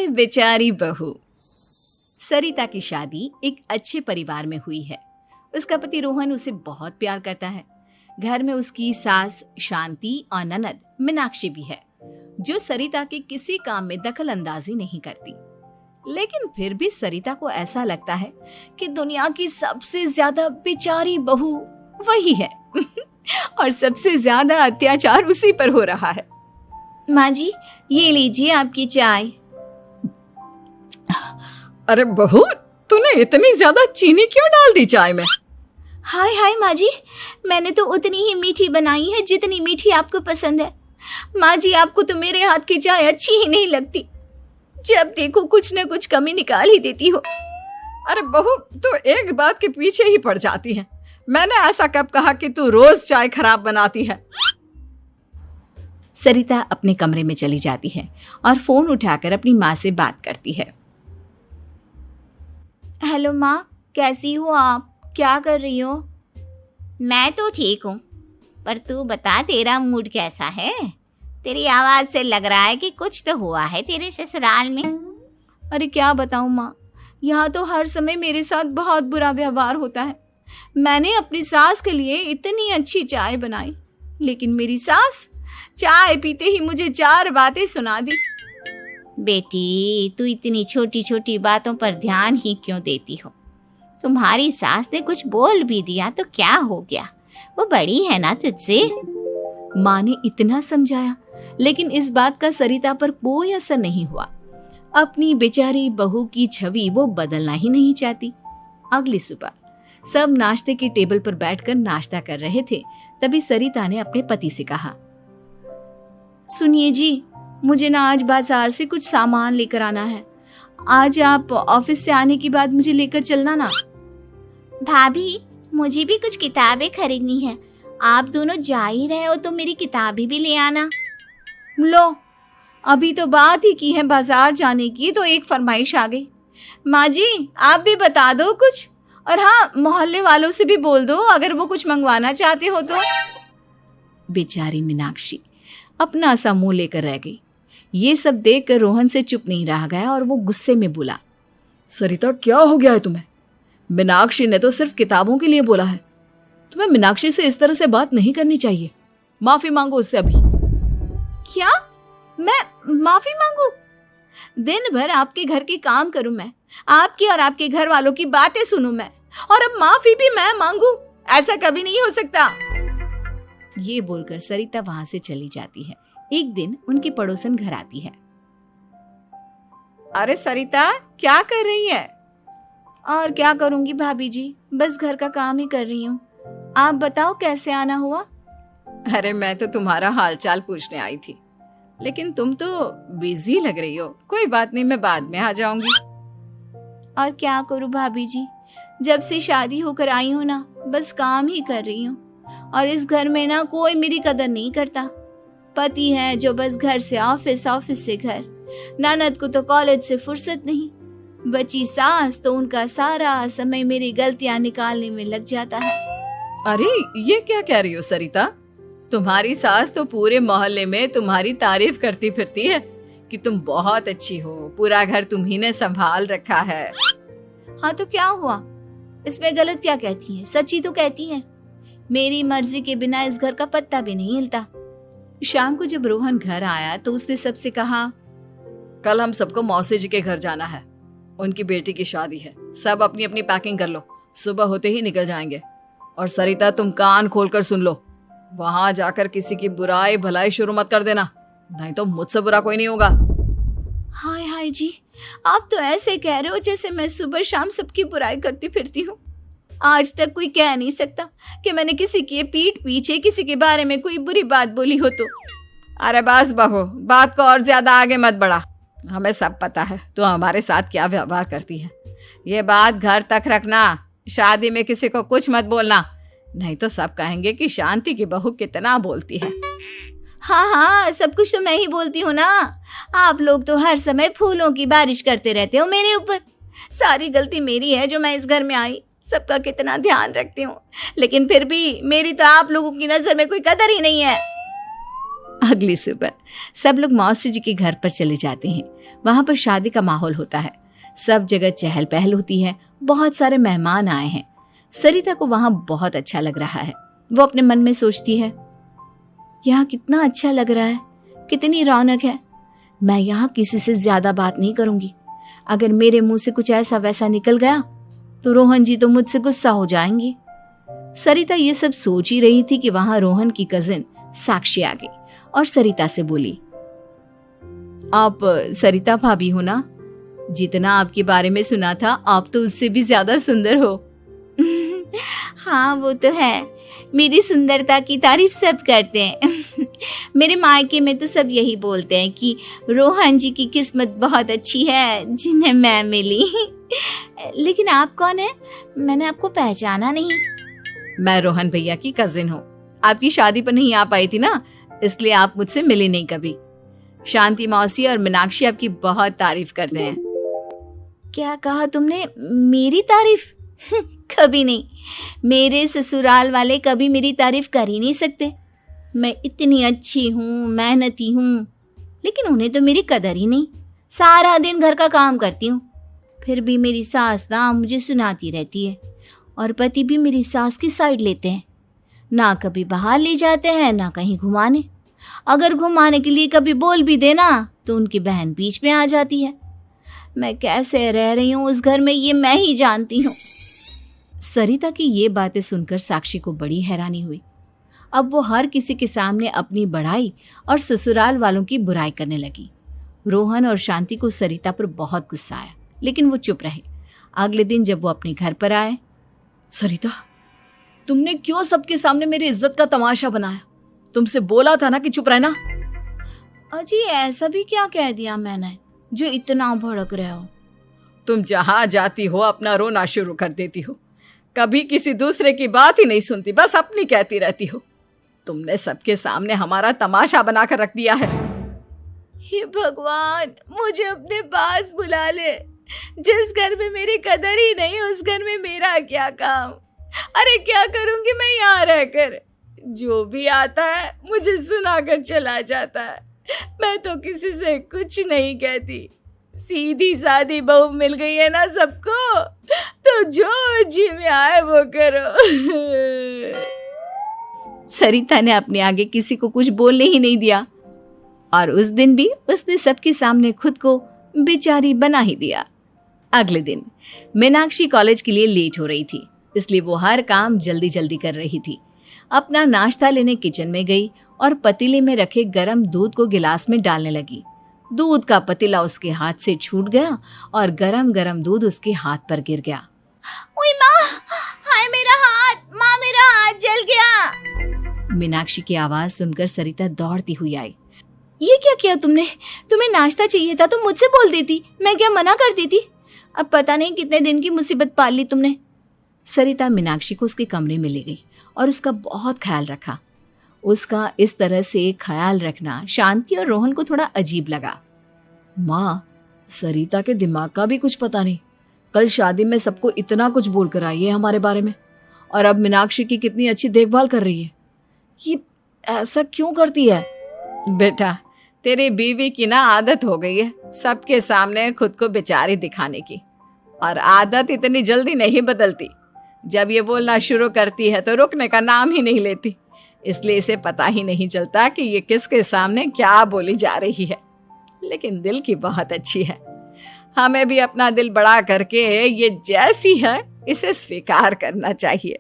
हाय बेचारी बहू। सरिता की शादी एक अच्छे परिवार में हुई है। उसका पति रोहन उसे बहुत प्यार करता है। घर में उसकी सास शांति और ननद मीनाक्षी भी है, जो सरिता के किसी काम में दखल अंदाजी नहीं करती। लेकिन फिर भी सरिता को ऐसा लगता है कि दुनिया की सबसे ज्यादा बेचारी बहू वही है और सबसे ज्यादा अत्याचार उसी पर हो रहा है। माँ जी, ये लीजिए आपकी चाय। अरे बहू, तूने इतनी ज्यादा चीनी क्यों डाल दी चाय में? हाय हाय माँ जी, मैंने तो उतनी ही मीठी बनाई है जितनी मीठी आपको पसंद है। माँ जी, आपको तो मेरे हाथ की चाय अच्छी ही नहीं लगती। जब देखो कुछ न कुछ कमी निकाल ही देती हो। अरे बहू, तू एक बात के पीछे ही पड़ जाती है। मैंने ऐसा कब कहा कि तू रोज चाय खराब बनाती है? सरिता अपने कमरे में चली जाती है और फोन उठाकर अपनी माँ से बात करती है। हेलो माँ, कैसी हो आप? क्या कर रही हो? मैं तो ठीक हूँ, पर तू बता, तेरा मूड कैसा है? तेरी आवाज से लग रहा है कि कुछ तो हुआ है तेरे ससुराल में। अरे क्या बताऊँ माँ, यहाँ तो हर समय मेरे साथ बहुत बुरा व्यवहार होता है। मैंने अपनी सास के लिए इतनी अच्छी चाय बनाई, लेकिन मेरी सास चाय पीते ही मुझे 4 बातें सुना दी। बेटी, तू इतनी छोटी छोटी बातों पर ध्यान ही क्यों देती हो? तुम्हारी सास ने कुछ बोल भी दिया तो क्या हो गया, वो बड़ी है ना तुझसे। माँ ने इतना समझाया, लेकिन इस बात का सरिता पर कोई असर नहीं हुआ। अपनी बेचारी बहू की छवि वो बदलना ही नहीं चाहती। अगली सुबह सब नाश्ते की टेबल पर बैठकर नाश्ता कर रहे थे, तभी सरिता ने अपने पति से कहा, सुनिए जी, मुझे ना आज बाजार से कुछ सामान लेकर आना है। आज आप ऑफिस से आने के बाद मुझे लेकर चलना ना। भाभी, मुझे भी कुछ किताबें खरीदनी है। आप दोनों जा ही रहे हो तो मेरी किताबें भी ले आना। लो, अभी तो बात ही की है बाजार जाने की, तो एक फरमाइश आ गई। माँ जी, आप भी बता दो कुछ, और हाँ, मोहल्ले वालों से भी बोल दो अगर वो कुछ मंगवाना चाहते हो तो। बेचारी मीनाक्षी अपना सा मुंह लेकर रह गई। ये सब देखकर रोहन से चुप नहीं रह गया और वो गुस्से में बोला, सरिता, क्या हो गया है तुम्हें? मीनाक्षी ने तो सिर्फ किताबों के लिए बोला है। तुम्हें मीनाक्षी से इस तरह से बात नहीं करनी चाहिए। माफी मांगो उससे अभी। क्या? मैं माफी मांगू? दिन भर आपके घर के काम करूं मैं, आपकी और आपके घर वालों की बातें सुनूं मैं, और अब माफी भी मैं मांगू? ऐसा कभी नहीं हो सकता। ये बोलकर सरिता वहां से चली जाती है। एक दिन उनकी पड़ोसन घर आती है। अरे सरिता, क्या कर रही है? और क्या करूंगी भाभी जी, बस घर का काम ही कर रही हूँ। आप बताओ कैसे आना हुआ? अरे मैं तो तुम्हारा हालचाल पूछने आई थी, लेकिन तुम तो बिजी लग रही हो। कोई बात नहीं, मैं बाद में आ जाऊंगी। और क्या करूं भाभी जी, जब से शादी होकर आई हूँ ना, बस काम ही कर रही हूँ। और इस घर में ना कोई मेरी कदर नहीं करता। पति है जो बस घर से ऑफिस, ऑफिस से घर। ननद को तो कॉलेज से फुर्सत नहीं। बची सास तो उनका सारा समय मेरी गलतियां निकालने में लग जाता है। अरे ये क्या कह रही हो सरिता? तुम्हारी सास तो पूरे मोहल्ले में तुम्हारी तारीफ करती फिरती है कि तुम बहुत अच्छी हो, पूरा घर तुम्ही ने संभाल रखा है। हाँ तो क्या हुआ, इसमें गलत क्या कहती है? सच्ची तो कहती है। मेरी मर्जी के बिना इस घर का पत्ता भी नहीं हिलता। शाम को जब रोहन घर आया तो उसने सबसे कहा, कल हम सबको मौसी जी के घर जाना है। उनकी बेटी की शादी है। सब अपनी अपनी पैकिंग कर लो, सुबह होते ही निकल जाएंगे। और सरिता, तुम कान खोलकर सुन लो, वहां जाकर किसी की बुराई भलाई शुरू मत कर देना, नहीं तो मुझसे बुरा कोई नहीं होगा। हाय हाय जी, आप तो ऐसे कह रहे हो जैसे मैं सुबह शाम सबकी बुराई करती फिरती हूँ। आज तक कोई कह नहीं सकता कि मैंने किसी की पीठ पीछे किसी के बारे में कोई बुरी बात बोली हो तो। अरे बस बहू, बात को और ज्यादा आगे मत बढ़ा। हमें सब पता है तो हमारे साथ क्या व्यवहार करती है। ये बात घर तक रखना, शादी में किसी को कुछ मत बोलना, नहीं तो सब कहेंगे कि शांति की बहू कितना बोलती है। हाँ हाँ, सब कुछ तो मैं ही बोलती हूँ ना। आप लोग तो हर समय फूलों की बारिश करते रहते हो मेरे ऊपर। सारी गलती मेरी है जो मैं इस घर में आई। सबका कितना ध्यान रखती हूँ, लेकिन फिर भी मेरी तो आप लोगों की नजर में कोई कदर ही नहीं है। अगली सुबह सब लोग मौसी जी के घर पर चले जाते हैं। वहां पर शादी का माहौल होता है, सब जगह चहल पहल होती है, बहुत सारे मेहमान आए हैं। सरिता को वहां बहुत अच्छा लग रहा है। वो अपने मन में सोचती है, यहाँ कितना अच्छा लग रहा है, कितनी रौनक है। मैं यहाँ किसी से ज्यादा बात नहीं करूंगी। अगर मेरे मुंह से कुछ ऐसा वैसा निकल गया तो रोहन जी तो मुझसे गुस्सा हो जाएंगी। सरिता ये सब सोच ही रही थी कि वहां रोहन की कजिन साक्षी आ गई और सरिता से बोली, आप सरिता भाभी हो ना? जितना आपके बारे में सुना था आप तो उससे भी ज्यादा सुंदर हो। हाँ वो तो है, मेरी सुंदरता की तारीफ सब करते हैं। मेरे मायके में तो सब यही बोलते हैं कि रोहन जी की किस्मत बहुत अच्छी है जिन्हें मैं मिली। लेकिन आप कौन है? मैंने आपको पहचाना नहीं। मैं रोहन भैया की कजिन हूँ। आपकी शादी पर नहीं आ पाई थी ना, इसलिए आप मुझसे मिली नहीं कभी। शांति मौसी और मीनाक्षी आपकी बहुत तारीफ करते हैं। क्या कहा तुमने? मेरी तारीफ? कभी नहीं। मेरे ससुराल वाले कभी मेरी तारीफ कर ही नहीं सकते। मैं इतनी अच्छी हूँ, मेहनती हूँ, लेकिन उन्हें तो मेरी कदर ही नहीं। सारा दिन घर का काम करती हूँ, फिर भी मेरी सास ना मुझे सुनाती रहती है और पति भी मेरी सास की साइड लेते हैं। ना कभी बाहर ले जाते हैं, ना कहीं घुमाने। अगर घुमाने के लिए कभी बोल भी देना तो उनकी बहन बीच में आ जाती है। मैं कैसे रह रही हूँ उस घर में, ये मैं ही जानती हूँ। सरिता की ये बातें सुनकर साक्षी को बड़ी हैरानी हुई। अब वो हर किसी के सामने अपनी बढ़ाई और ससुराल वालों की बुराई करने लगी। रोहन और शांति को सरिता पर बहुत गुस्सा आया, लेकिन वो चुप रहे। अगले दिन जब वो अपने घर पर आए, सरिता, तुमने क्यों सबके सामने मेरी इज्जत का तमाशा बनाया? तुमसे बोला था ना कि चुप रहना। अजी ऐसा भी क्या कह दिया मैंने जो इतना भड़क रहे हो? तुम जहां जाती हो अपना रोना शुरू कर देती हो, कभी किसी दूसरे की बात ही नहीं सुनती, बस अपनी कहती रहती हो। तुमने सबके सामने हमारा तमाशा बनाकर रख दिया है। हे भगवान, मुझे अपने पास बुला ले। जिस घर में मेरी कदर ही नहीं उस घर में मेरा क्या काम? अरे क्या करूंगी मैं यहाँ रहकर? जो भी आता है मुझे सुनाकर चला जाता है। मैं तो किसी से कुछ नहीं कहती। सीधी सादी बहू मिल गई है ना सबको, तो जो जी में आए वो करो। सरिता ने अपने आगे किसी को कुछ बोलने ही नहीं दिया और उस दिन भी उसने सबके सामने खुद को बेचारी बना ही दिया। अगले दिन मीनाक्षी कॉलेज के लिए लेट हो रही थी, इसलिए वो हर काम जल्दी जल्दी कर रही थी। अपना नाश्ता लेने किचन में गई और पतीले में रखे गरम दूध को गिलास में डालने लगी। दूध का पतीला उसके हाथ से छूट गया और गरम गरम दूध उसके हाथ पर गिर गया। ओए माँ, हाय मेरा हाथ, माँ मेरा हाथ जल गया। मीनाक्षी की आवाज सुनकर सरिता दौड़ती हुई आई। ये क्या किया तुमने? तुम्हें नाश्ता चाहिए था तो मुझसे बोल देती, मैं क्या मना करती थी? अब पता नहीं कितने दिन की मुसीबत पाल ली तुमने। सरिता मीनाक्षी को उसके कमरे में ले गई और उसका बहुत ख्याल रखा। उसका इस तरह से ख्याल रखना शांति और रोहन को थोड़ा अजीब लगा। माँ, सरिता के दिमाग का भी कुछ पता नहीं। कल शादी में सबको इतना कुछ बोल कर आई है हमारे बारे में, और अब मीनाक्षी की कितनी अच्छी देखभाल कर रही है। ये ऐसा क्यों करती है? बेटा, तेरी बीवी की ना आदत हो गई है सबके सामने खुद को बेचारी दिखाने की, और आदत इतनी जल्दी नहीं बदलती। जब ये बोलना शुरू करती है तो रुकने का नाम ही नहीं लेती, इसलिए इसे पता ही नहीं चलता कि ये किसके सामने क्या बोली जा रही है। लेकिन दिल की बहुत अच्छी है। हमें भी अपना दिल बड़ा करके ये जैसी है इसे स्वीकार करना चाहिए।